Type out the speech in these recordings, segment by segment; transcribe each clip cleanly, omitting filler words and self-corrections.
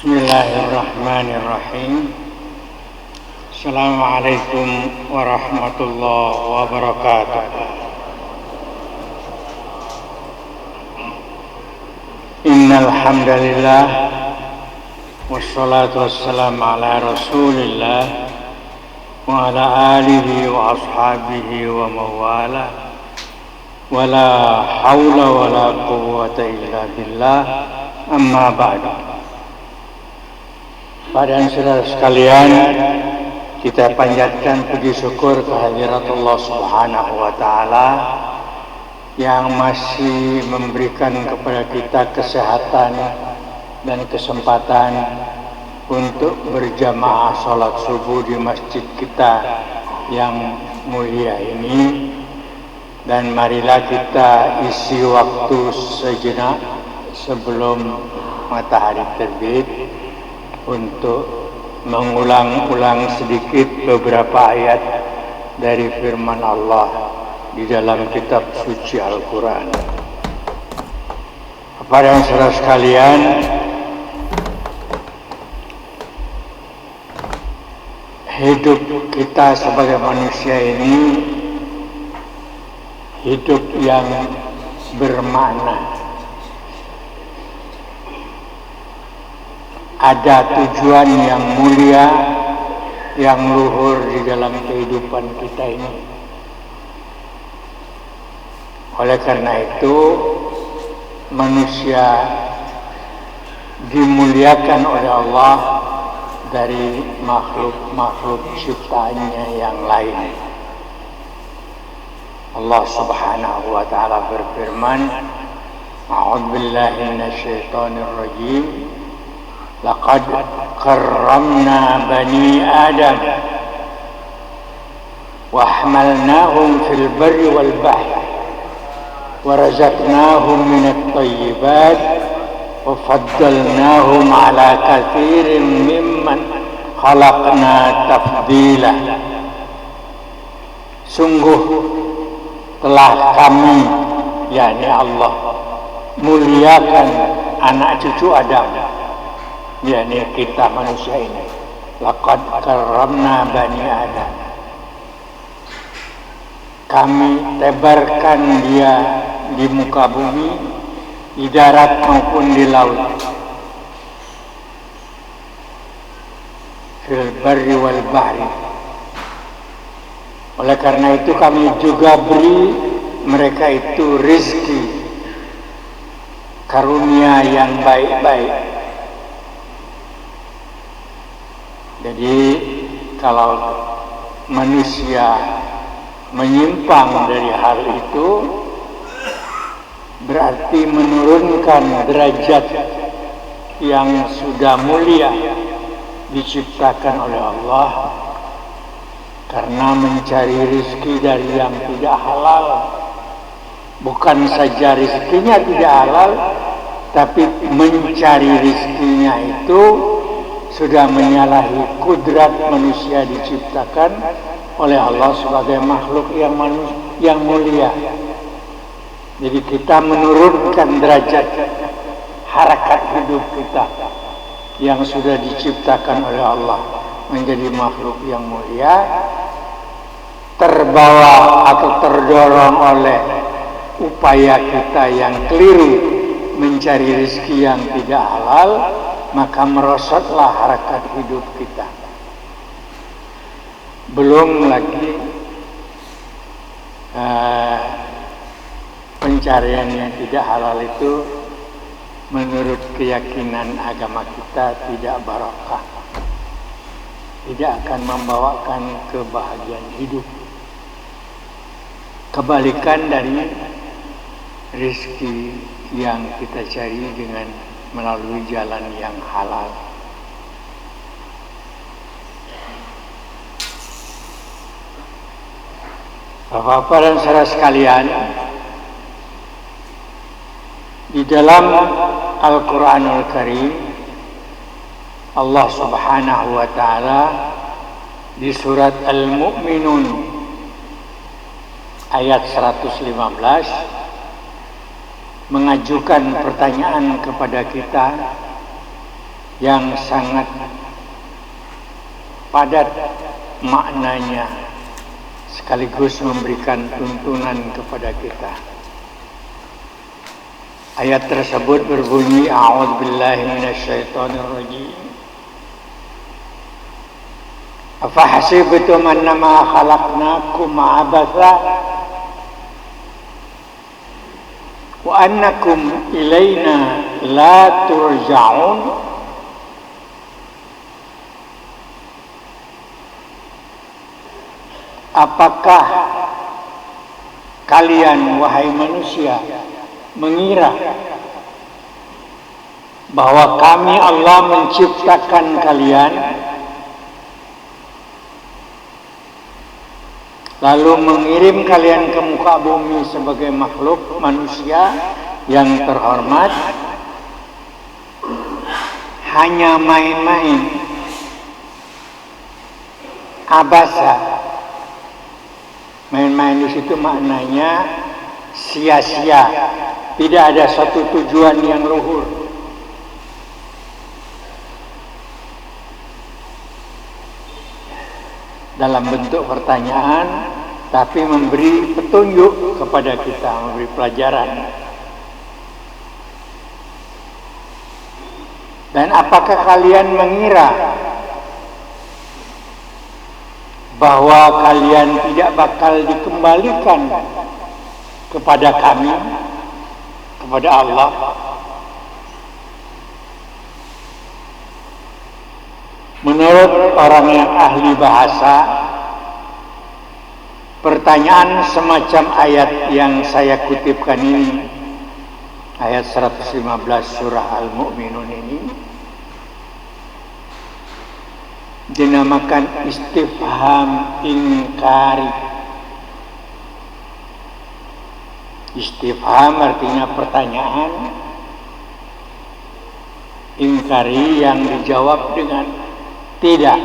Bismillahirrahmanirrahim. Assalamualaikum warahmatullahi wabarakatuh. Innal hamdalillah wassalatu wassalamu ala Rasulillah wa ala alihi wa ashabihi wa mawala. Wala haula wala quwwata illa billah. Amma ba'du. Pada saudara sekalian, kita panjatkan puji syukur kehadirat Allah Subhanahu wa taala yang masih memberikan kepada kita kesehatan dan kesempatan untuk berjamaah salat subuh di masjid kita yang mulia ini. Dan marilah kita isi waktu sejenak sebelum matahari terbit untuk mengulang-ulang sedikit beberapa ayat dari firman Allah di dalam kitab suci Al-Quran. Kepada saudara sekalian, hidup kita sebagai manusia ini hidup yang bermakna. Ada tujuan yang mulia, yang luhur di dalam kehidupan kita ini. Oleh karena itu, manusia dimuliakan oleh Allah dari makhluk-makhluk ciptaannya yang lain. Allah Subhanahu wa taala berfirman, A'udzu billahi minasyaitonir rajim. Laqad karramna bani Adam wa hamalnahum fil barri wal bahri wa razaqnahum minat thayyibat wa faddalnahum ala katsirin mimman khalaqna tafdila. Sungguh telah kami, yakni Allah, muliakan anak cucu Adam, yakni kita manusia ini. Laqad karramna bani Adam. Kami tebarkan dia di muka bumi, di darat maupun di laut. Fil barri wal bahri. Oleh karena itu kami juga beri mereka itu rezeki, karunia yang baik-baik. Jadi kalau manusia menyimpang dari hal itu, berarti menurunkan derajat yang sudah mulia diciptakan oleh Allah, karena mencari rezeki dari yang tidak halal. Bukan saja rezekinya tidak halal, tapi mencari rezekinya itu sudah menyalahi kudrat manusia diciptakan oleh Allah sebagai makhluk yang mulia. Jadi kita menurunkan derajat harakat hidup kita yang sudah diciptakan oleh Allah menjadi makhluk yang mulia, terbawa atau terdorong oleh upaya kita yang keliru mencari rezeki yang tidak halal, maka merosotlah harakat hidup kita. Belum lagi pencarian yang tidak halal itu menurut keyakinan agama kita tidak barokah, tidak akan membawakan kebahagiaan hidup. Kebalikan dari rezeki yang kita cari dengan melalui jalan yang halal. Bapak-bapak dan saudara sekalian, di dalam Al-Quranul Karim, Allah Subhanahu wa taala di surat Al-Mu'minun ayat 115 mengajukan pertanyaan kepada kita yang sangat padat maknanya sekaligus memberikan tuntunan kepada kita. Ayat tersebut berbunyi, A'udzubillahi minasyaitonirrajim. Afahasibtum annama khalaqnakum abatha wa annakum ilaina la turja'un. Apakah kalian, wahai manusia, mengira bahwa kami Allah menciptakan kalian lalu mengirim kalian ke muka bumi sebagai makhluk manusia yang terhormat hanya main-main, abasa. Main-main di situ maknanya sia-sia, tidak ada satu tujuan yang luhur. Dalam bentuk pertanyaan, tapi memberi petunjuk kepada kita, memberi pelajaran. Dan apakah kalian mengira bahwa kalian tidak bakal dikembalikan kepada kami, kepada Allah? Menurut orang yang ahli bahasa, pertanyaan semacam ayat yang saya kutipkan ini, ayat 115 surah Al-Mu'minun ini, dinamakan istifham inkari. Istifham artinya pertanyaan, inkari yang dijawab dengan tidak.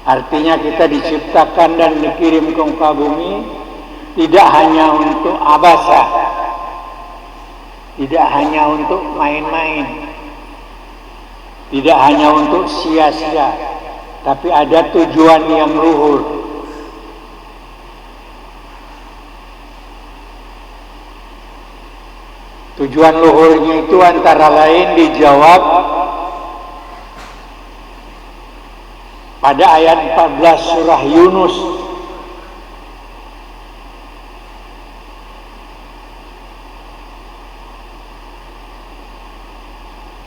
Artinya kita diciptakan dan dikirim ke muka bumi tidak hanya untuk abasa, tidak hanya untuk main-main, tidak hanya untuk sia-sia, tapi ada tujuan yang luhur. Tujuan luhurnya itu antara lain dijawab pada ayat 14 surah Yunus.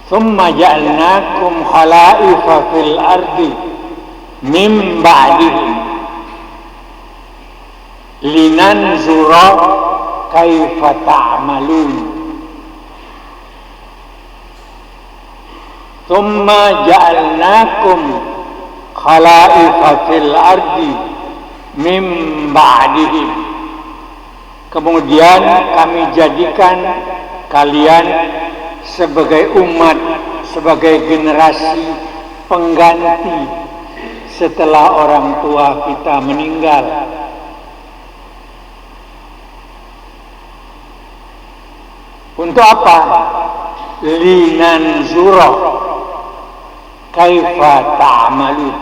Thumma ja'alnakum khalaifa fil ardi min ba'dihim linanzura kaifa ta'malun. Thumma ja'alnakum khalaifa fil ardi min ba'dihim. Kemudian kami jadikan kalian sebagai umat, sebagai generasi pengganti setelah orang tua kita meninggal. Untuk apa? Linanzura kaifa ta'malun.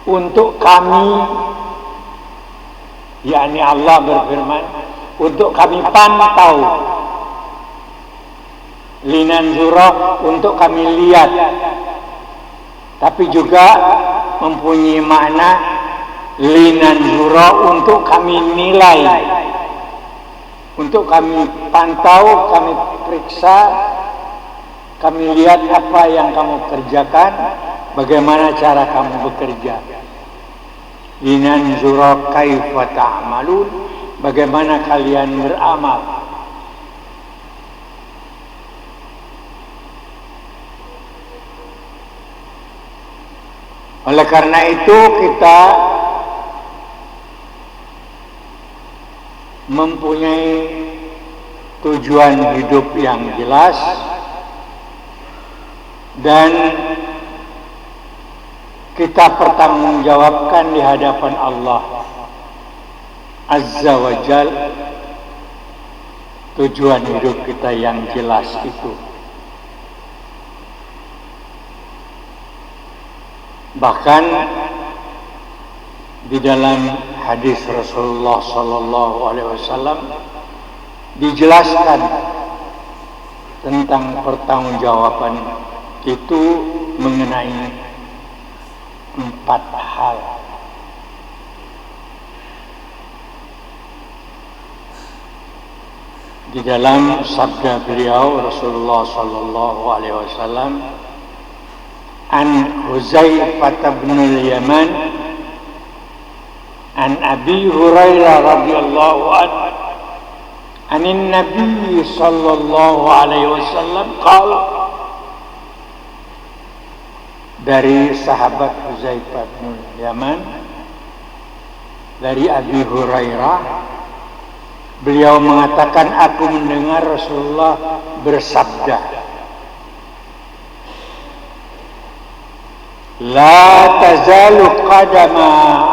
Untuk kami, yakni Allah berfirman, untuk kami pantau. Linanzura, untuk kami lihat. Tapi juga mempunyai makna linanzura, untuk kami nilai, untuk kami pantau, kami periksa, kami lihat apa yang kamu kerjakan, bagaimana cara kamu bekerja. Linanzura kaifa ta'malun, bagaimana kalian beramal. Oleh karena itu kita mempunyai tujuan hidup yang jelas dan kita pertanggungjawabkan di hadapan Allah Azza wa Jal tujuan hidup kita yang jelas itu. Bahkan di dalam hadis Rasulullah Sallallahu Alaihi Wasallam dijelaskan tentang pertanggungjawaban itu mengenai 4 hal. Di dalam sabda beliau Rasulullah Sallallahu Alaihi Wasallam, an Huzaifah bin al-Yaman an Abi Hurairah radhiyallahu anhu anin Nabi sallallahu alaihi wasallam qala, dari sahabat Huzaifah bin Yaman dari Abi Hurairah, beliau mengatakan, aku mendengar Rasulullah bersabda, la tazalu qadama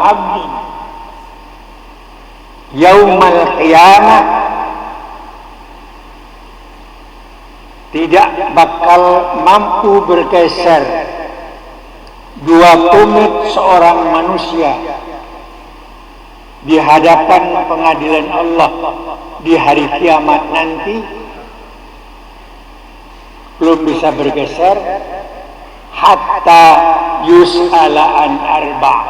abdi yaumal qiyamah, tidak bakal mampu bergeser 2 tumit seorang manusia di hadapan pengadilan Allah di hari kiamat nanti, belum bisa bergeser hatta yus'ala an arba',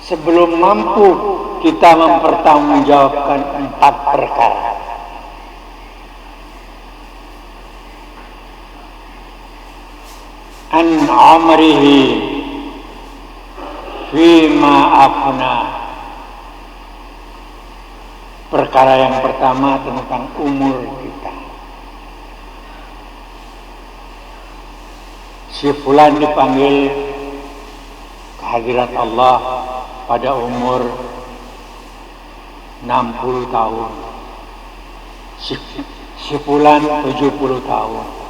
sebelum mampu kita mempertanggungjawabkan 4 perkara. An amrihi fima afna, perkara yang pertama tentang umur kita. Si fulan dipanggil ke hadirat Allah pada umur 60 tahun, si fulan 70 tahun.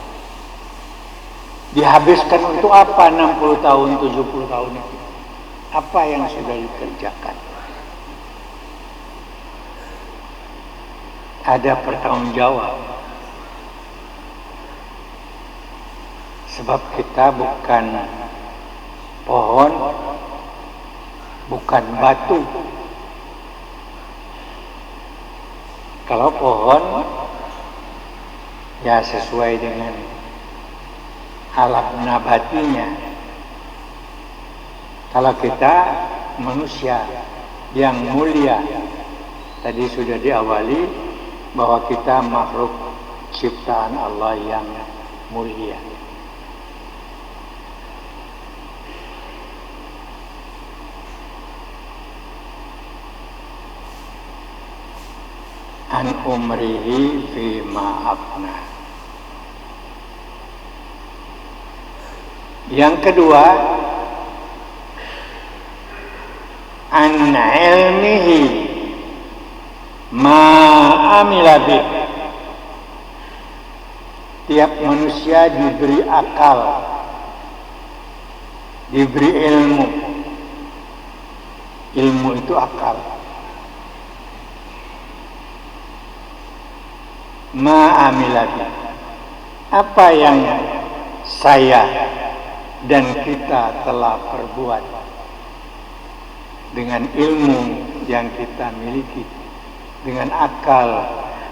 Dihabiskan untuk apa 60 tahun, 70 tahun itu? Apa yang sudah dikerjakan? Ada pertanggungjawab. Sebab kita bukan pohon, bukan batu. Kalau pohon, ya sesuai dengan alam nabatinya. Kalau kita manusia yang mulia, tadi sudah diawali bahwa kita makhluk ciptaan Allah yang mulia. An umrihi fima afna. Yang kedua, an ilmihi ma amila bih. Tiap manusia diberi akal, diberi ilmu. Ilmu itu akal. Ma amila bih. Apa yang saya dan kita telah perbuat dengan ilmu yang kita miliki, dengan akal,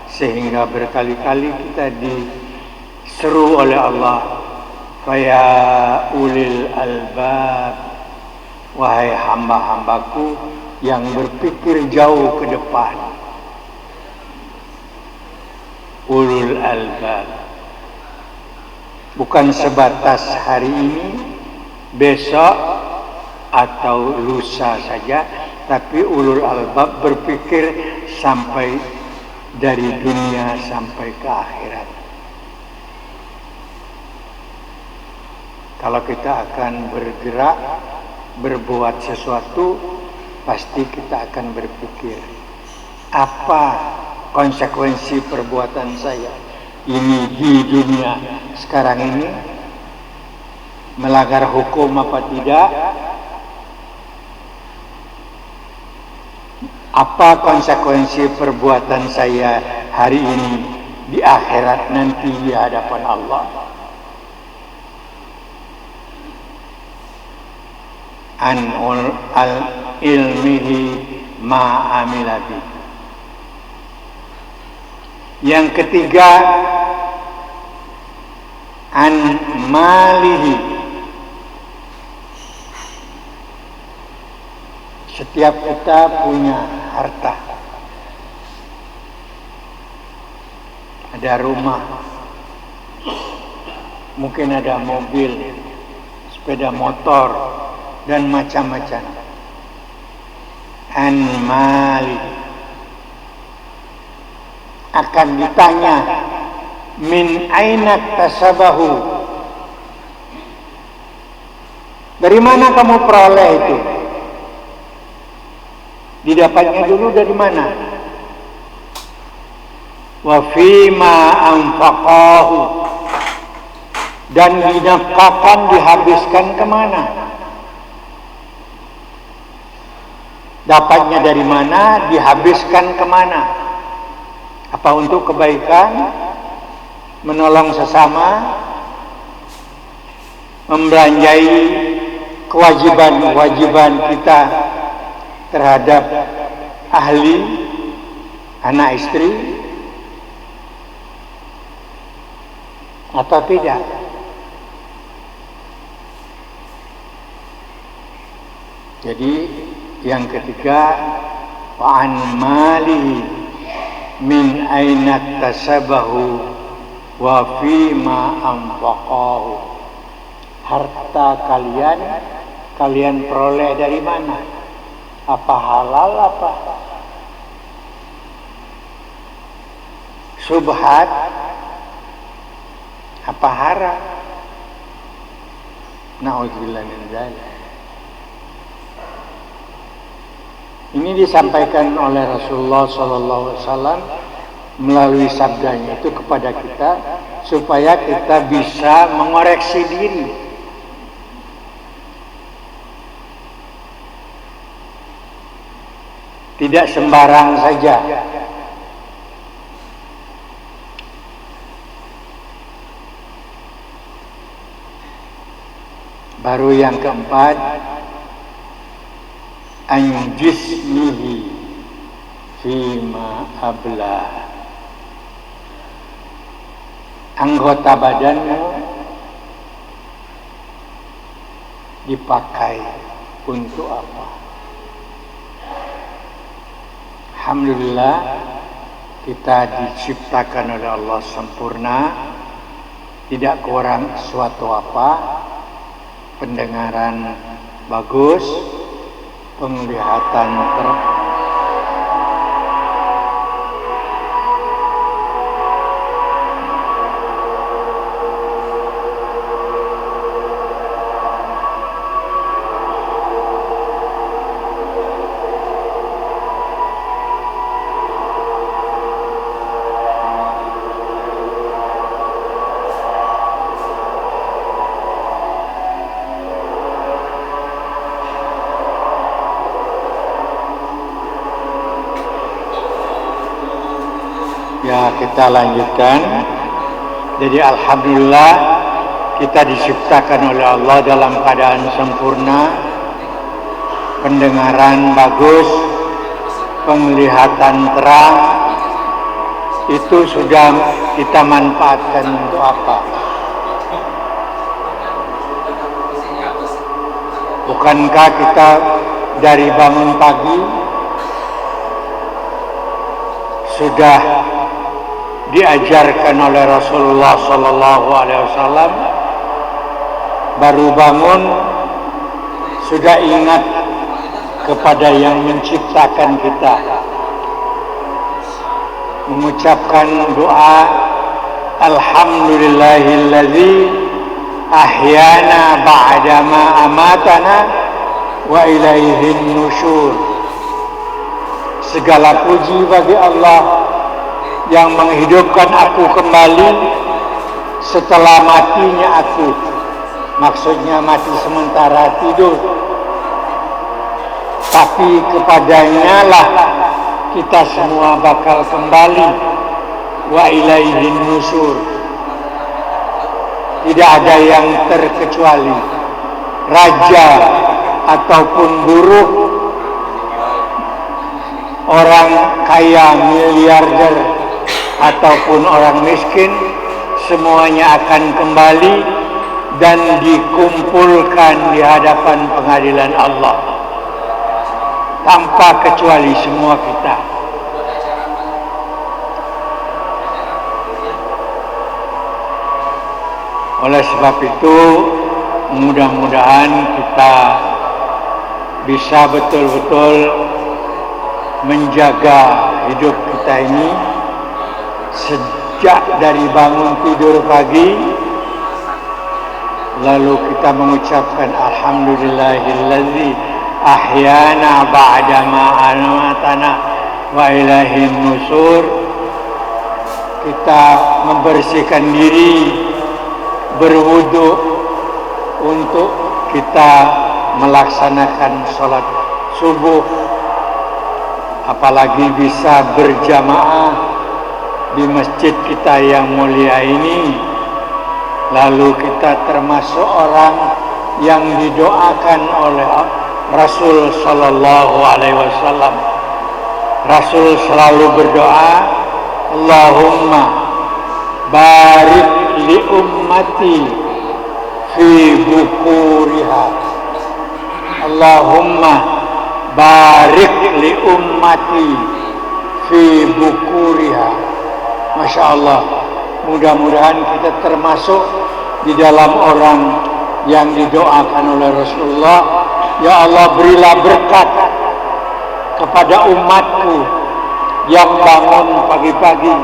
sehingga berkali-kali kita diseru oleh Allah, faya ulil albab, wahai hamba-hambaku yang berpikir jauh ke depan. Ulul albab bukan sebatas hari ini, besok, atau lusa saja, tapi ulul albab berpikir sampai dari dunia sampai ke akhirat. Kalau kita akan bergerak, berbuat sesuatu, pasti kita akan berpikir, apa konsekuensi perbuatan saya ini di dunia sekarang ini, melanggar hukum apa tidak, apa konsekuensi perbuatan saya hari ini di akhirat nanti di hadapan Allah. An al ilmihi ma amila bi. Yang ketiga, an malihi. Setiap kita punya harta. Ada rumah, mungkin ada mobil, sepeda motor, dan macam-macam. An malihi. Akan ditanya, min aina tasabahu, dari mana kamu peroleh itu? Didapatnya dulu dari mana? Wa fima anfaqahu, dan dinafkahkan, dihabiskan kemana? Dapatnya dari mana? Dihabiskan kemana? Apa untuk kebaikan, menolong sesama, membelanjai kewajiban-kewajiban kita terhadap ahli, anak istri, atau tidak? Jadi yang ketiga, wa an malihi min aina tasabahu wa fima anfaqahu. Harta kalian peroleh dari mana? Apa halal, apa subhat, apa haram? Na'udzubillah min dzalik. Ini disampaikan oleh Rasulullah SAW melalui sabdanya itu kepada kita supaya kita bisa mengoreksi diri. Tidak sembarang saja. Baru yang keempat, an jismihi fima abla. Anggota badanmu dipakai untuk apa? Alhamdulillah, kita diciptakan oleh Allah sempurna, tidak kurang suatu apa, pendengaran bagus, penglihatan ya, kita lanjutkan. Jadi alhamdulillah kita diciptakan oleh Allah dalam keadaan sempurna, pendengaran bagus, penglihatan terang. Itu sudah kita manfaatkan untuk apa? Bukankah kita dari bangun pagi sudah diajarkan oleh Rasulullah SAW, baru bangun sudah ingat kepada yang menciptakan kita, mengucapkan doa alhamdulillahilladzi ahyana ba'dama amatana wa ilaihin nusyur. Segala puji bagi Allah yang menghidupkan aku kembali setelah matinya aku. Maksudnya mati sementara, tidur. tapi kepadanya lah kita semua bakal kembali. Wa ilaihin nusur. Tidak ada yang terkecuali, raja ataupun buruh, orang kaya miliarder ataupun orang miskin, semuanya akan kembali dan dikumpulkan di hadapan pengadilan Allah tanpa kecuali semua kita. Oleh sebab itu, mudah-mudahan kita bisa betul-betul menjaga hidup kita ini sejak dari bangun tidur pagi, lalu kita mengucapkan alhamdulillahillazi ahyana ba'dama amatana wa ilaihin nusur. Kita membersihkan diri, berwudu untuk kita melaksanakan sholat subuh, apalagi bisa berjamaah di masjid kita yang mulia ini. Lalu kita termasuk orang yang didoakan oleh Rasul Sallallahu Alaihi Wasallam. Rasul selalu berdoa, Allahumma barik li ummati fi bukuriha. Allahumma barik li ummati fi bukuriha. Masya Allah, mudah-mudahan kita termasuk di dalam orang yang didoakan oleh Rasulullah. Ya Allah, berilah berkat kepada umatku yang bangun pagi-pagi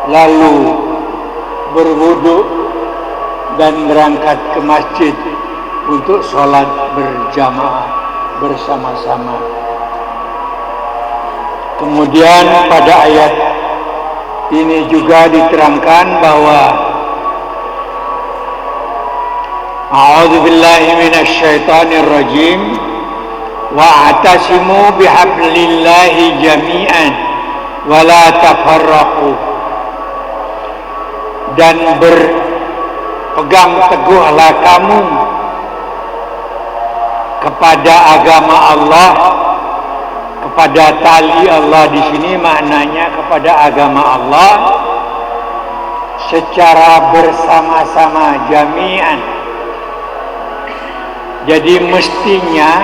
lalu berwudu dan berangkat ke masjid untuk sholat berjamaah bersama-sama. Kemudian pada ayat ini juga diterangkan bahwa A'udzu billahi minasy syaithanir rajim wa'tasimu bihablillahi jami'an wa la tafarraqu. Dan berpegang teguhlah kamu kepada agama Allah, kepada tali Allah. Di sini maknanya kepada agama Allah secara bersama-sama, jami'an. Jadi mestinya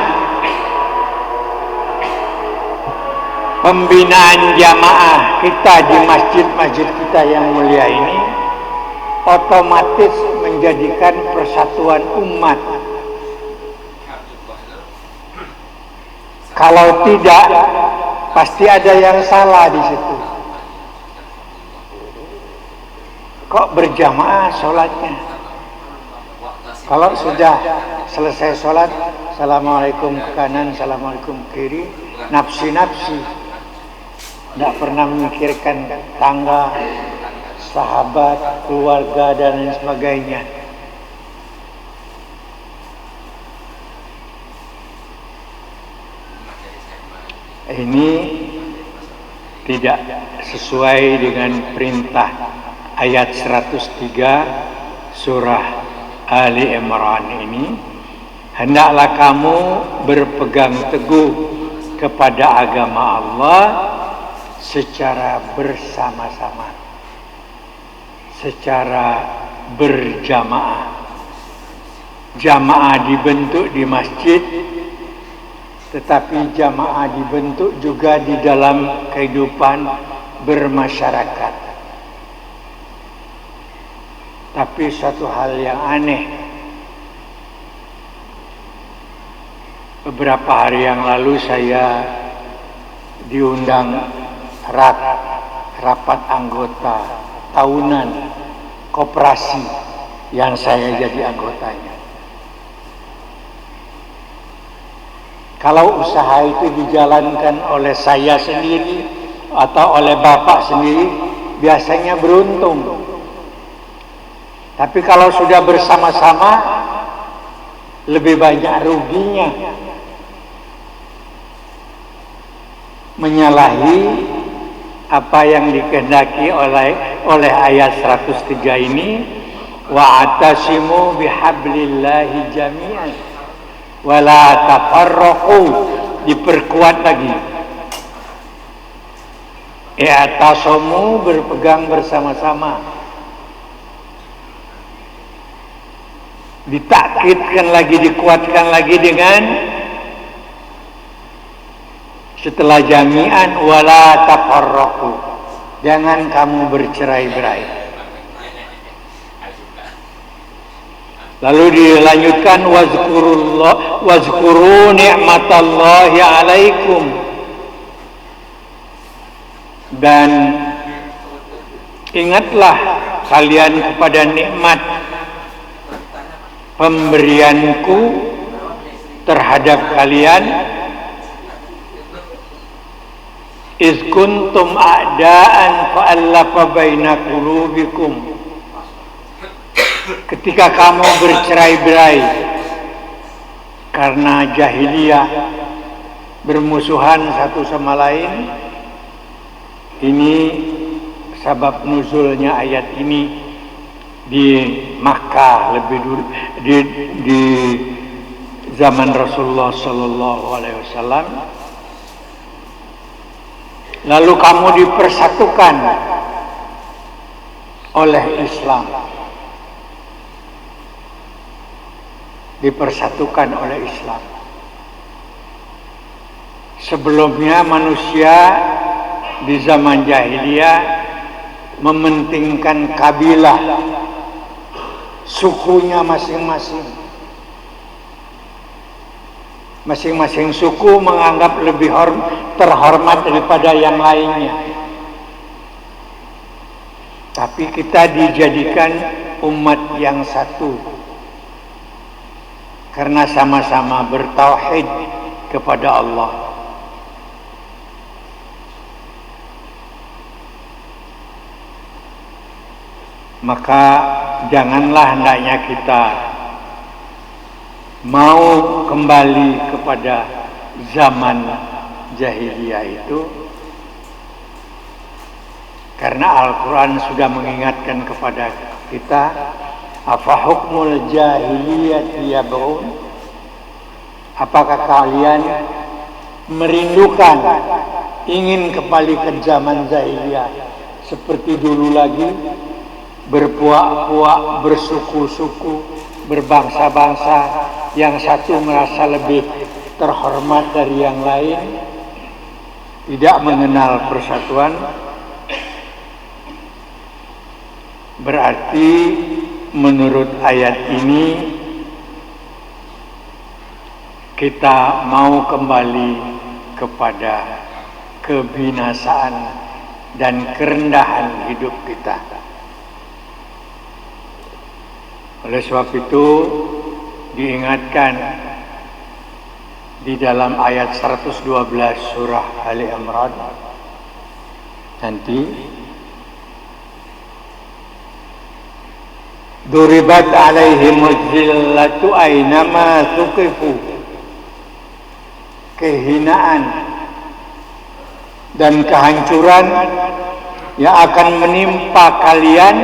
pembinaan jamaah kita di masjid-masjid kita yang mulia ini otomatis menjadikan persatuan umat. Kalau tidak, pasti ada yang salah di situ. Kok berjamaah sholatnya? Kalau sudah selesai sholat, assalamualaikum ke kanan, assalamualaikum ke kiri, nafsi-nafsi, tidak pernah memikirkan tangga, sahabat, keluarga, dan lain sebagainya. Ini tidak sesuai dengan perintah ayat 103 surah Ali Imran ini. Hendaklah kamu berpegang teguh kepada agama Allah secara bersama-sama, secara berjamaah. Jamaah dibentuk di masjid, tetapi jamaah dibentuk juga di dalam kehidupan bermasyarakat. Tapi satu hal yang aneh, beberapa hari yang lalu saya diundang rapat anggota tahunan koperasi yang saya jadi anggotanya. Kalau usaha itu dijalankan oleh saya sendiri atau oleh bapak sendiri, biasanya beruntung. Tapi kalau sudah bersama-sama, lebih banyak ruginya. menyalahi apa yang dikehendaki oleh ayat 103 ini, wa'tasimu bihablillahi jami'an wa la tafarraqu, diperkuat lagi. I'tasamu, berpegang bersama-sama. Ditakkidkan lagi, dikuatkan lagi dengan setelah jami'an wala tafarraqu, jangan kamu bercerai-berai. Lalu dilanjutkan wazkuru ni'matallahi 'alaikum, dan ingatlah kalian kepada nikmat pemberianku terhadap kalian, iz kuntum a'daan fa'allafa baina qulubikum, ketika kamu bercerai-berai karena jahiliyah, bermusuhan satu sama lain. Ini sabab nuzulnya ayat ini di Makkah, lebih dulu di zaman Rasulullah sallallahu alaihi wasallam. Lalu kamu dipersatukan oleh Islam. Dipersatukan oleh Islam. Sebelumnya manusia di zaman jahiliyah mementingkan kabilah, sukunya masing-masing. Masing-masing suku menganggap lebih terhormat daripada yang lainnya. Tapi kita dijadikan umat yang satu karena sama-sama bertauhid kepada Allah. Maka janganlah hendaknya kita mau kembali kepada zaman jahiliyah itu, karena Al-Quran sudah mengingatkan kepada kita, afa hukmul jahiliyati yabghun, apakah kalian merindukan, ingin kembali ke zaman jahiliyah seperti dulu lagi, berpuak-puak, bersuku-suku, berbangsa-bangsa, yang satu merasa lebih terhormat dari yang lain, tidak mengenal persatuan. Berarti menurut ayat ini kita mau kembali kepada kebinasaan dan kerendahan hidup kita. Oleh sebab itu diingatkan di dalam ayat 112 surah Ali Imran nanti, duribat alaihimuz zillatu aynama tuqifu, kehinaan dan kehancuran yang akan menimpa kalian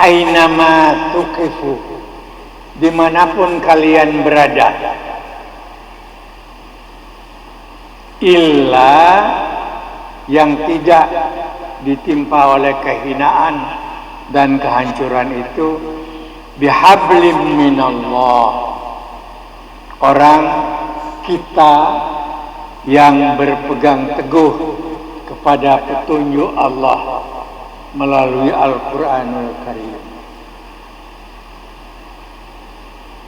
aynama tuqifu, dimanapun kalian berada, illa, yang tidak ditimpa oleh kehinaan dan kehancuran itu, bihablim minallah, orang kita yang berpegang teguh kepada petunjuk Allah melalui Al-Quranul Karim.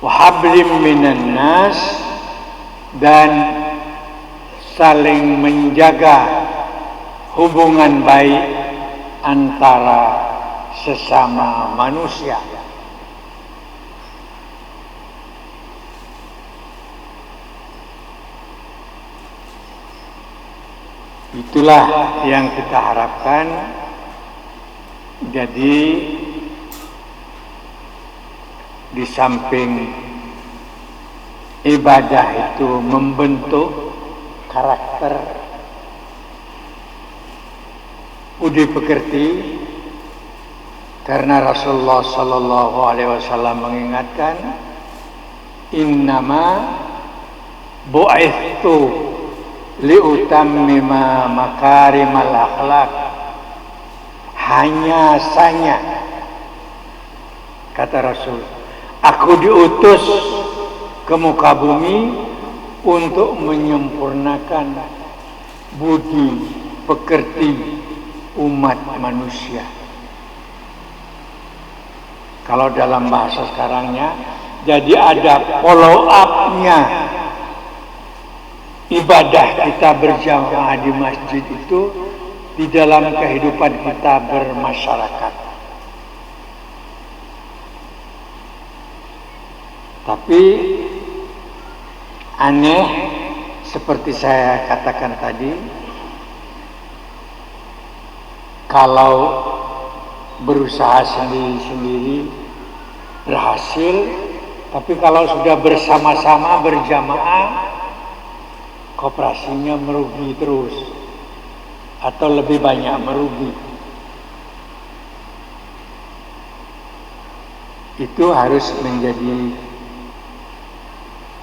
Wahablim minan nas, dan saling menjaga hubungan baik antara sesama manusia. Itulah yang kita harapkan. Jadi di samping ibadah itu membentuk karakter budi pekerti, karena Rasulullah Sallallahu Alaihi Wasallam mengingatkan, innama bu'ithtu liutammima makarimal akhlak. Hanya saja, kata Rasul, aku diutus ke muka bumi untuk menyempurnakan budi pekerti umat manusia. Kalau dalam bahasa sekarangnya, jadi ada follow up-nya. Ibadah kita berjamaah di masjid itu di dalam kehidupan kita bermasyarakat. Tapi aneh, seperti saya katakan tadi, kalau berusaha sendiri-sendiri berhasil, tapi kalau sudah bersama-sama berjamaah, koperasinya merugi terus atau lebih banyak merugi. Itu harus menjadi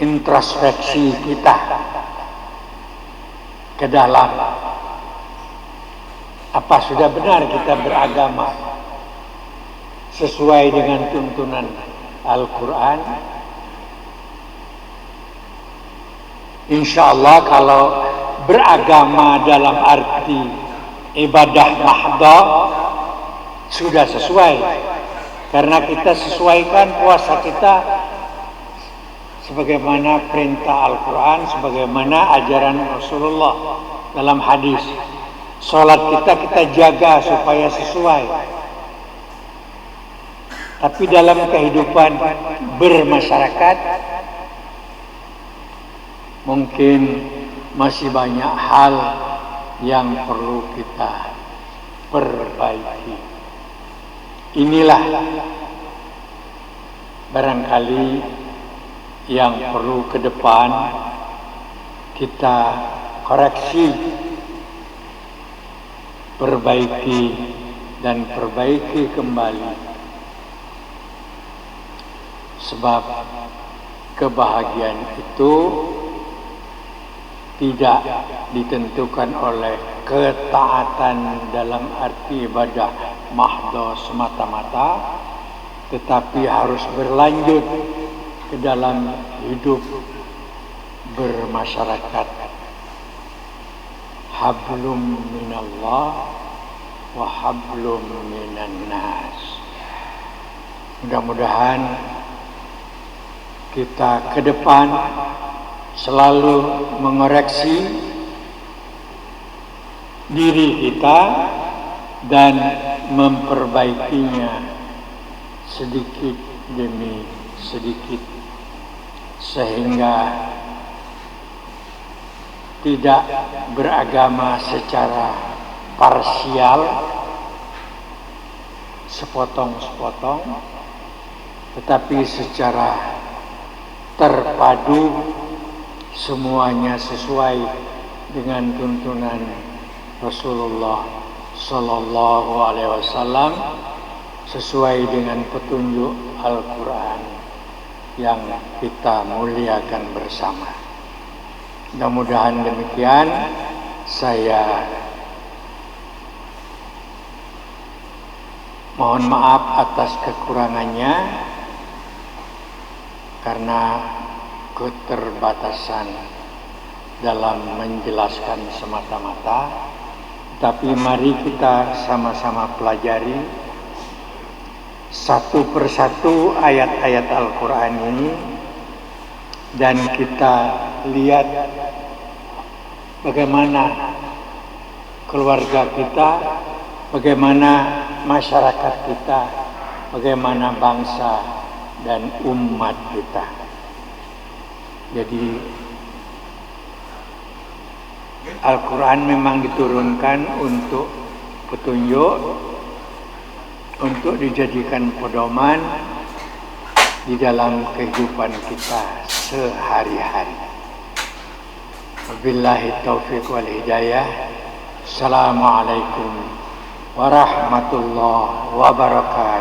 introspeksi kita ke dalam. Apa sudah benar kita beragama sesuai dengan tuntunan Al-Quran? Insya Allah kalau beragama dalam arti ibadah mahdoh sudah sesuai, karena kita sesuaikan puasa kita sebagaimana perintah Al-Quran, sebagaimana ajaran Rasulullah dalam hadis. Sholat kita jaga supaya sesuai. Tapi dalam kehidupan bermasyarakat mungkin masih banyak hal yang perlu kita perbaiki. Inilah barangkali yang perlu ke depan kita koreksi, perbaiki dan perbaiki kembali. Sebab kebahagiaan itu tidak ditentukan oleh ketaatan dalam arti ibadah mahdoh semata-mata, tetapi harus berlanjut ke dalam hidup bermasyarakat. Hablum minallah wa hablum minan nas. Mudah-mudahan kita ke depan selalu mengoreksi diri kita dan memperbaikinya sedikit demi sedikit, sehingga tidak beragama secara parsial, sepotong-sepotong, tetapi secara terpadu, semuanya sesuai dengan tuntunan Rasulullah Sallallahu Alaihi Wasallam, sesuai dengan petunjuk Al-Quran yang kita muliakan bersama. Mudah-mudahan demikian. Saya mohon maaf atas kekurangannya karena keterbatasan dalam menjelaskan semata-mata. Tapi mari kita sama-sama pelajari satu persatu ayat-ayat Al-Quran ini, dan kita lihat bagaimana keluarga kita, bagaimana masyarakat kita, bagaimana bangsa dan umat kita. Jadi Al-Quran memang diturunkan untuk petunjuk, untuk dijadikan pedoman di dalam kehidupan kita sehari-hari. Wabillahi taufiq wal hidayah. Assalamualaikum warahmatullahi wabarakatuh.